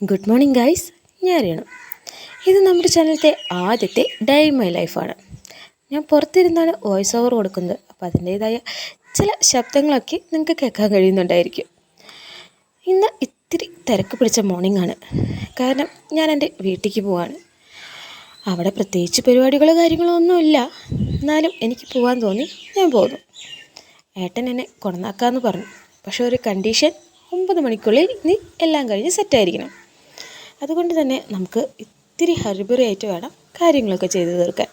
Good morning guys, ഞാൻ അറിയണം. ഇത് നമ്മുടെ ചാനലത്തെ ആദ്യത്തെ ഡേ ഇൻ മൈ ലൈഫാണ്. ഞാൻ പുറത്തിരുന്നാണ് വോയിസ് ഓവർ കൊടുക്കുന്നത്. അപ്പോൾ അതിൻ്റേതായ ചില ശബ്ദങ്ങളൊക്കെ നിങ്ങൾക്ക് കേൾക്കാൻ കഴിയുന്നുണ്ടായിരിക്കും. ഇന്ന് ഇത്തിരി തിരക്ക് പിടിച്ച മോർണിംഗ് ആണ്. കാരണം ഞാൻ എൻ്റെ വീട്ടിലേക്ക് പോവാണ്. അവിടെ പ്രത്യേകിച്ച് പരിപാടികളോ കാര്യങ്ങളോ ഒന്നുമില്ല. എന്നാലും എനിക്ക് പോകാൻ തോന്നി, ഞാൻ പോന്നു. ഏട്ടൻ എന്നെ കൊണ്ടുവന്നാക്കാമെന്ന് പറഞ്ഞു. പക്ഷേ ഒരു കണ്ടീഷൻ, 9 മണിക്കുള്ളിൽ നീ എല്ലാം കഴിഞ്ഞ് സെറ്റായിരിക്കണം. അതുകൊണ്ട് തന്നെ നമുക്ക് ഇത്തിരി ഹരിബറിയായിട്ട് വേണം കാര്യങ്ങളൊക്കെ ചെയ്തു തീർക്കാൻ.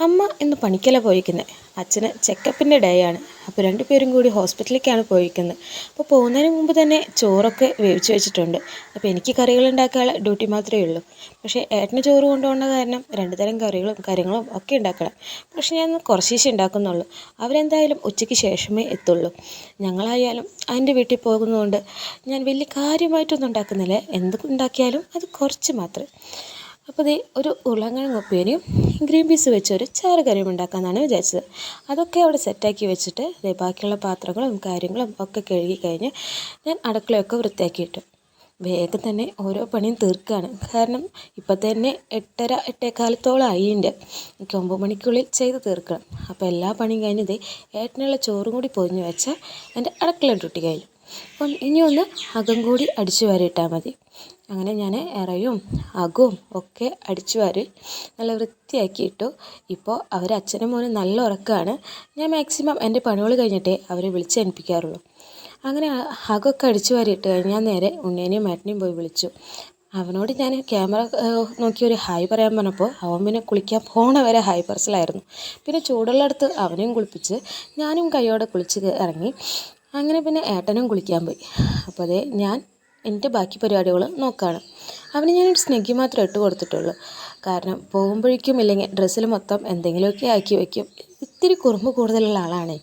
അമ്മ ഇന്ന് പണിക്കല്ല പോയിരിക്കുന്നത്. അച്ഛന് ചെക്കപ്പിൻ്റെ ഡേ ആണ്. അപ്പോൾ 2 പേരും കൂടി ഹോസ്പിറ്റലിലേക്കാണ് പോയിരിക്കുന്നത്. അപ്പോൾ പോകുന്നതിന് മുമ്പ് തന്നെ ചോറൊക്കെ വേവിച്ച് വെച്ചിട്ടുണ്ട്. അപ്പോൾ എനിക്ക് കറികൾ ഉണ്ടാക്കാനുള്ള ഡ്യൂട്ടി മാത്രമേ ഉള്ളൂ. പക്ഷേ ഏട്ടന് ചോറ് കൊണ്ടുപോകുന്ന കാരണം 2 തരം കറികളും കാര്യങ്ങളും ഒക്കെ ഉണ്ടാക്കണം. പക്ഷേ ഞാൻ കുറച്ചേശേ ഉണ്ടാക്കുന്നുള്ളൂ. അവരെന്തായാലും ഉച്ചയ്ക്ക് ശേഷമേ എത്തുള്ളൂ. ഞങ്ങളായാലും അതിൻ്റെ വീട്ടിൽ പോകുന്നതുകൊണ്ട് ഞാൻ വലിയ കാര്യമായിട്ടൊന്നും ഉണ്ടാക്കുന്നില്ല. എന്തുണ്ടാക്കിയാലും അത് കുറച്ച് മാത്രം. അപ്പോൾ ദേ ഒരു ഉരുളക്കിഴങ്ങ് ഉപ്പേരിയും ഗ്രീൻ പീസ് വെച്ചൊരു ചാറ് കറിയും ഉണ്ടാക്കാമെന്നാണ് വിചാരിച്ചത്. അതൊക്കെ അവിടെ സെറ്റാക്കി വെച്ചിട്ട് ബാക്കിയുള്ള പാത്രങ്ങളും കാര്യങ്ങളും ഒക്കെ കഴുകി കഴിഞ്ഞ് ഞാൻ അടുക്കളയൊക്കെ വൃത്തിയാക്കിയിട്ടു. വേഗം തന്നെ ഓരോ പണിയും തീർക്കുകയാണ്. കാരണം ഇപ്പം തന്നെ 8:15 ആയിൻ്റെ. എനിക്ക് 9 മണിക്കുള്ളിൽ ചെയ്ത് തീർക്കണം. അപ്പോൾ എല്ലാ പണിയും കഴിഞ്ഞത് ഏട്ടനുള്ള ചോറും കൂടി പൊതിഞ്ഞ് വെച്ചാൽ എൻ്റെ അടുക്കള ഡ്യൂട്ടി കഴിഞ്ഞു. അപ്പം ഇനി ഒന്ന് അകം കൂടി അടിച്ചു വാരിയിട്ടാൽ മതി. അങ്ങനെ ഞാൻ ഇറയും അകവും ഒക്കെ അടിച്ചു വാരി നല്ല വൃത്തിയാക്കിയിട്ടു. ഇപ്പോൾ അവർ അച്ഛനും മോനും നല്ല ഉറക്കമാണ്. ഞാൻ മാക്സിമം എൻ്റെ പണികൾ കഴിഞ്ഞിട്ടേ അവരെ വിളിച്ചെണിപ്പിക്കാറുള്ളൂ. അങ്ങനെ അകമൊക്കെ അടിച്ചു വാരിയിട്ട് കഴിഞ്ഞ് ഞാൻ നേരെ ഉണ്ണേനെയും മാറ്റിനെയും പോയി വിളിച്ചു. അവനോട് ഞാൻ ക്യാമറ നോക്കി ഒരു ഹായ് പറയാൻ പറഞ്ഞപ്പോൾ അവൻ പിന്നെ കുളിക്കാൻ പോണ വരെ ഹായ് പറച്ചിലായിരുന്നു. പിന്നെ ചൂടുള്ളടുത്ത് അവനെയും കുളിപ്പിച്ച് ഞാനും കൈയോടെ കുളിച്ച് ഇറങ്ങി. അങ്ങനെ പിന്നെ ഏട്ടനും കുളിക്കാൻ പോയി. അപ്പോൾ അതേ ഞാൻ എൻ്റെ ബാക്കി പരിപാടികൾ നോക്കുകയാണ്. അവന് ഞാനൊരു സ്നെഗ്ഗി മാത്രമേ ഇട്ട് കൊടുത്തിട്ടുള്ളൂ. കാരണം പോകുമ്പോഴേക്കും ഇല്ലെങ്കിൽ ഡ്രസ്സിൽ മൊത്തം എന്തെങ്കിലുമൊക്കെ ആക്കി വയ്ക്കും. ഇത്തിരി കുറുമ്പ് കൂടുതലുള്ള ആളാണേ.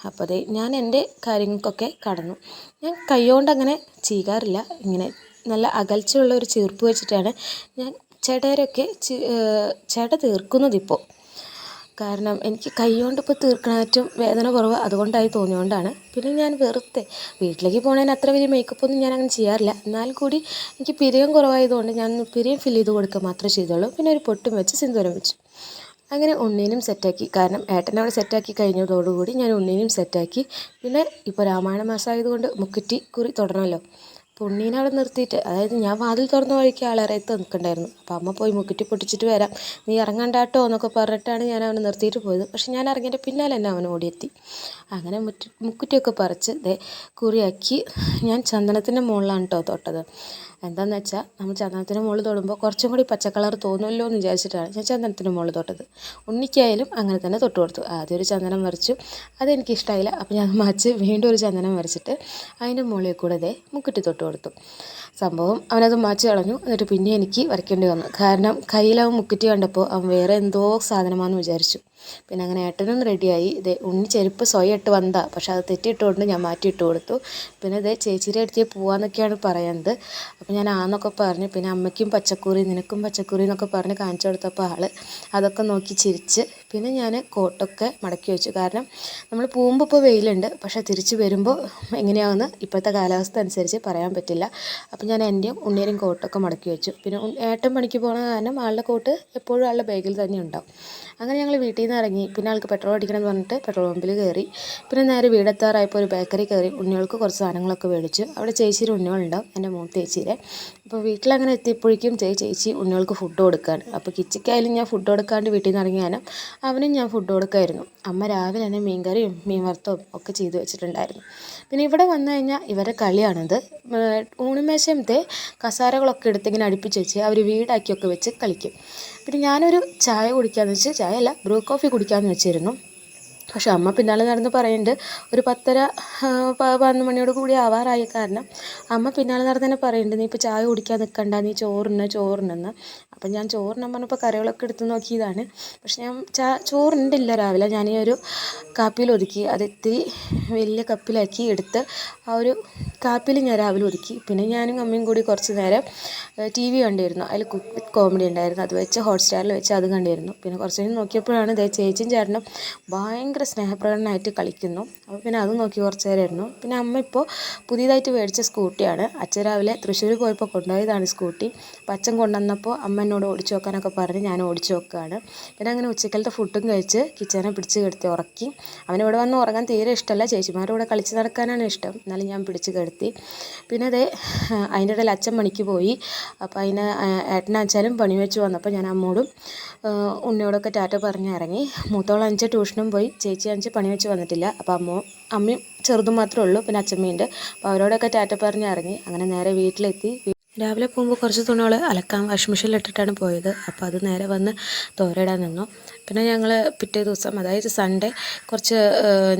അപ്പോൾ അതേ ഞാൻ എൻ്റെ കാര്യങ്ങൾക്കൊക്കെ കടന്നു. ഞാൻ കൈകൊണ്ട് അങ്ങനെ ചെയ്യാറില്ല. ഇങ്ങനെ നല്ല അകൽച്ചയുള്ള ഒരു ചീർപ്പ് വെച്ചിട്ടാണ് ഞാൻ ചേട്ടരൊക്കെ ചേട്ട തീർക്കുന്നതിപ്പോൾ. കാരണം എനിക്ക് കൈകൊണ്ട് ഇപ്പോൾ തീർക്കണേറ്റവും വേദന കുറവ് അതുകൊണ്ടായി തോന്നിയോണ്ടാണ്. പിന്നെ ഞാൻ വെറുതെ വീട്ടിലേക്ക് പോകണതിന് അത്ര വലിയ മേക്കപ്പൊന്നും ഞാൻ അങ്ങനെ ചെയ്യാറില്ല. എന്നാൽ കൂടി എനിക്ക് പിരിയം കുറവായതുകൊണ്ട് ഞാൻ പിരിയം ഫില്ല് ചെയ്ത് കൊടുക്കുക മാത്രമേ ചെയ്തുള്ളൂ. പിന്നെ ഒരു പൊട്ടും വെച്ച് സിന്ദൂരം വെച്ചു. അങ്ങനെ ഉണ്ണീനും സെറ്റാക്കി. കാരണം ഏട്ടനവിടെ സെറ്റാക്കി കഴിഞ്ഞതോടുകൂടി ഞാൻ ഉണ്ണീനും സെറ്റാക്കി. പിന്നെ ഇപ്പോൾ രാമായണ മാസമായതുകൊണ്ട് മുക്കുറ്റി കുറി തുടരണമല്ലോ. അപ്പോൾ ഉണ്ണീനെ അവിടെ നിർത്തിയിട്ട്, അതായത് ഞാൻ വാതിൽ തുറന്ന വഴിക്ക് ആളെറയത്ത് നിൽക്കണ്ടായിരുന്നു. അപ്പോൾ അമ്മ പോയി മുക്കുറ്റി പൊട്ടിച്ചിട്ട് വരാം, നീ ഇറങ്ങണ്ടാട്ടോ എന്നൊക്കെ പറഞ്ഞിട്ടാണ് ഞാൻ അവനെ നിർത്തിയിട്ട് പോയത്. പക്ഷെ ഞാൻ ഇറങ്ങിയിട്ട് പിന്നാലെ തന്നെ അവൻ ഓടിയെത്തി. അങ്ങനെ മുക്കുറ്റിയൊക്കെ പറിച്ച് കുറിയാക്കി. ഞാൻ ചന്ദനത്തിൻ്റെ മുകളിലാണ് കേട്ടോ തൊട്ടത്. എന്താണെന്ന് വെച്ചാൽ നമ്മൾ ചന്ദനത്തിന് മുകളിൽ തൊടുമ്പോൾ കുറച്ചും കൂടി പച്ച കളർ തോന്നുമല്ലോ എന്ന് വിചാരിച്ചിട്ടാണ് ഞാൻ ചന്ദനത്തിന് മുകളിൽ തൊട്ടത്. ഉണ്ണിക്കായാലും അങ്ങനെ തന്നെ തൊട്ട് കൊടുത്തു. ആദ്യം ഒരു ചന്ദനം വരച്ചു, അതെനിക്കിഷ്ടമായില്ല. അപ്പോൾ ഞാൻ മാച്ച് വീണ്ടും ഒരു ചന്ദനം വരച്ചിട്ട് അതിൻ്റെ മുകളിൽ കൂടെ മുക്കുറ്റി തൊട്ട് കൊടുത്തു. സംഭവം അവനത് മാച്ച് കളഞ്ഞു. എന്നിട്ട് പിന്നെ എനിക്ക് വരയ്ക്കേണ്ടി വന്നു. കാരണം കയ്യിൽ അവൻ മുക്കുറ്റി കണ്ടപ്പോൾ അവൻ വേറെ എന്തോ സാധനമാണെന്ന് വിചാരിച്ചു. പിന്നെ അങ്ങനെ ഏട്ടനും റെഡിയായി. ഉണ്ണി ചെരുപ്പ് സ്വയം ഇട്ട് വന്നതാ, പക്ഷെ അത് തെറ്റിയിട്ടുകൊണ്ട് ഞാൻ മാറ്റിയിട്ട് കൊടുത്തു. പിന്നെ ചേച്ചിയുടെ അടുത്തേക്ക് പോവാന്നൊക്കെയാണ് പറയുന്നത്. അപ്പോൾ ഞാൻ ആന്നൊക്കെ പറഞ്ഞു. പിന്നെ അമ്മയ്ക്കും പച്ചക്കുറി നിനക്കും പച്ചക്കുറി എന്നൊക്കെ പറഞ്ഞ് കാണിച്ചു കൊടുത്തപ്പോൾ ആൾ അതൊക്കെ നോക്കി ചിരിച്ച്. പിന്നെ ഞാൻ കോട്ടൊക്കെ മടക്കി വെച്ചു. കാരണം നമ്മൾ പോകുമ്പോൾ ഇപ്പോൾ വെയിലുണ്ട്, പക്ഷേ തിരിച്ച് വരുമ്പോൾ എങ്ങനെയാണെന്ന് ഇപ്പോഴത്തെ കാലാവസ്ഥ അനുസരിച്ച് പറയാൻ പറ്റില്ല. അപ്പോൾ ഞാൻ എൻ്റെയും ഉണ്ണിയുടെയും കോട്ടൊക്കെ മടക്കി വെച്ചു. പിന്നെ ഏട്ടൻ പണിക്ക് പോകുന്ന കാരണം ആളുടെ കോട്ട് എപ്പോഴും ആളുടെ ബാഗിൽ തന്നെ ഉണ്ടാവും. അങ്ങനെ ഞങ്ങൾ വീട്ടിൽ നിന്ന് ഇറങ്ങി. പിന്നെ ആൾക്ക് പെട്രോൾ അടിക്കണം എന്ന് പറഞ്ഞിട്ട് പെട്രോൾ പമ്പിൽ കയറി. പിന്നെ നേരെ വീടെത്താറായപ്പോൾ ഒരു ബേക്കറി കയറി ഉണ്ണികൾക്ക് കുറച്ച് സാധനങ്ങളൊക്കെ മേടിച്ചു. അവിടെ ചേച്ചിയുടെ ഉണ്ണികളുണ്ടാവും, എൻ്റെ മൂത്ത ചേച്ചിയുടെ. അപ്പോൾ വീട്ടിലങ്ങനെ എത്തിയപ്പോഴേക്കും ചേച്ചി ഉണ്ണികൾക്ക് ഫുഡ് കൊടുക്കുകയാണ്. അപ്പോൾ കിച്ചിക്കായാലും ഞാൻ ഫുഡ് കൊടുക്കാണ്ട് വീട്ടിൽ നിന്ന് ഇറങ്ങിയാലും അവനും ഞാൻ ഫുഡ് കൊടുക്കുമായിരുന്നു. അമ്മ രാവിലെ തന്നെ മീൻകറിയും മീൻ വറുത്തതും ഒക്കെ ചെയ്ത് വെച്ചിട്ടുണ്ടായിരുന്നു. പിന്നെ ഇവിടെ വന്നു കഴിഞ്ഞാൽ ഇവരുടെ കളിയാണിത്. ഊണുമേശത്തെ കസാരകളൊക്കെ എടുത്തിങ്ങനെ അടുപ്പിച്ച് വെച്ച് അവർ വീടാക്കിയൊക്കെ വെച്ച് കളിക്കും. പിന്നെ ഞാനൊരു ചായ കുടിക്കാമെന്ന് വെച്ച്, ചായ അല്ല ബ്രൂ കോഫി കുടിക്കാമെന്ന് വെച്ചിരുന്നു. പക്ഷെ അമ്മ പിന്നാലെ നടന്ന് പറയുന്നുണ്ട് ഒരു 10:30-11 മണിയോട് കൂടി ആവാറായ കാരണം അമ്മ പിന്നാലെ നടന്ന് തന്നെ പറയുന്നുണ്ട്, നീ ഇപ്പോൾ ചായ കുടിക്കാൻ നിൽക്കണ്ട, നീ ചോറിനെന്ന്. അപ്പം ഞാൻ ചോറിനാൻ പറഞ്ഞപ്പോൾ കറികളൊക്കെ എടുത്ത് നോക്കിയതാണ്. പക്ഷെ ഞാൻ ചോറുണ്ടില്ല രാവിലെ. ഞാൻ ഈ ഒരു കാപ്പിയിൽ ഒതുക്കി, അത് ഇത്തിരി വലിയ കപ്പിലാക്കി എടുത്ത് ആ ഒരു കാപ്പിയിൽ ഞാൻ രാവിലെ ഒതുക്കി. പിന്നെ ഞാനും അമ്മയും കൂടി കുറച്ച് നേരം TV കണ്ടിരുന്നു. അതിൽ കുക്ക് വിത്ത് കോമഡി ഉണ്ടായിരുന്നു, അത് വെച്ച് ഹോട്ട്സ്റ്റാറിൽ വെച്ച് അത് കണ്ടിരുന്നു. പിന്നെ കുറച്ച് നേരം നോക്കിയപ്പോഴാണ് ചേച്ചിയും ചേട്ടനും ഭയങ്കര സ്നേഹപ്രകടനമായിട്ട് കളിക്കുന്നു. അപ്പോൾ പിന്നെ അത് നോക്കി കുറച്ച് നേരം ഇരുന്നു. പിന്നെ അമ്മ ഇപ്പോൾ പുതിയതായിട്ട് മേടിച്ച സ്കൂട്ടിയാണ്. അച്ഛൻ രാവിലെ തൃശ്ശൂർ പോയപ്പോൾ കൊണ്ടുപോയതാണ് സ്കൂട്ടി. അപ്പോൾ അച്ഛൻ കൊണ്ടുവന്നപ്പോൾ അമ്മ എന്നോട് ഓടിച്ചു നോക്കാനൊക്കെ പറഞ്ഞ് ഞാൻ ഓടിച്ചു നോക്കുകയാണ്. പിന്നെ അങ്ങനെ ഉച്ചക്കലത്തെ ഫുഡും കഴിച്ച് കിച്ചനെ പിടിച്ച് കിടത്തി ഉറക്കി. അവനിവിടെ വന്ന് ഉറങ്ങാൻ തീരെ ഇഷ്ടമല്ല, ചേച്ചിമാരുടെ കൂടെ കളിച്ച് നടക്കാനാണ് ഇഷ്ടം. എന്നാലും ഞാൻ പിടിച്ച് കിടത്തി. പിന്നെ അതേ അതിൻ്റെ ഇടയിൽ അച്ഛൻ പണിക്ക് പോയി. അപ്പോൾ അതിന് ഏട്ടനാച്ചാലും പണി വെച്ച് വന്നപ്പോൾ ഞാൻ അമ്മോടും ഉണ്ണിയോടൊക്കെ ടാറ്റ പറഞ്ഞ് ഇറങ്ങി. മൂത്തോളഞ്ച് ട്യൂഷനും പോയി, ചേച്ചി അഞ്ച് പണി വെച്ച് വന്നിട്ടില്ല. അപ്പോൾ അമ്മയും ചെറുതും മാത്രമേ ഉള്ളൂ, പിന്നെ അച്ഛമ്മയുണ്ട്. അപ്പോൾ അവരോടൊക്കെ ടാറ്റ പറഞ്ഞ് ഇറങ്ങി. അങ്ങനെ നേരെ വീട്ടിലെത്തി. രാവിലെ പോകുമ്പോൾ കുറച്ച് തുണികൾ അലക്കാൻ വാഷിംഗ് മെഷീനിലിട്ടിട്ടാണ് പോയത്. അപ്പോൾ അത് നേരെ വന്ന് തോരയിടാൻ നിന്നു. പിന്നെ ഞങ്ങൾ പിറ്റേ ദിവസം, അതായത് സൺഡേ, കുറച്ച്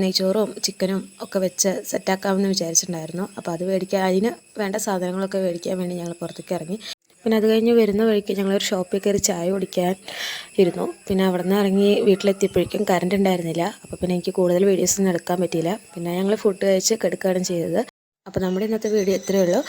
നെയ്ച്ചോറും ചിക്കനും ഒക്കെ വെച്ച് സെറ്റാക്കാമെന്ന് വിചാരിച്ചിട്ടുണ്ടായിരുന്നു. അപ്പോൾ അത് മേടിക്കാൻ, അതിന് വേണ്ട സാധനങ്ങളൊക്കെ മേടിക്കാൻ വേണ്ടി ഞങ്ങൾ പുറത്തേക്ക് ഇറങ്ങി. പിന്നെ അത് കഴിഞ്ഞ് വരുന്ന വഴിക്ക് ഞങ്ങളൊരു ഷോപ്പിൽ കയറി ചായ കുടിക്കാൻ ഇരുന്നു. പിന്നെ അവിടെ നിന്ന് ഇറങ്ങി വീട്ടിലെത്തിയപ്പോഴേക്കും കറണ്ട് ഉണ്ടായിരുന്നില്ല. അപ്പോൾ പിന്നെ എനിക്ക് കൂടുതൽ വീഡിയോസൊന്നും എടുക്കാൻ പറ്റിയില്ല. പിന്നെ ഞങ്ങൾ ഫുഡ് കഴിച്ച് കിടക്കുകയാണ് ചെയ്തത്. അപ്പോൾ നമ്മുടെ ഇന്നത്തെ വീഡിയോ ഇത്രയേ ഉള്ളൂ.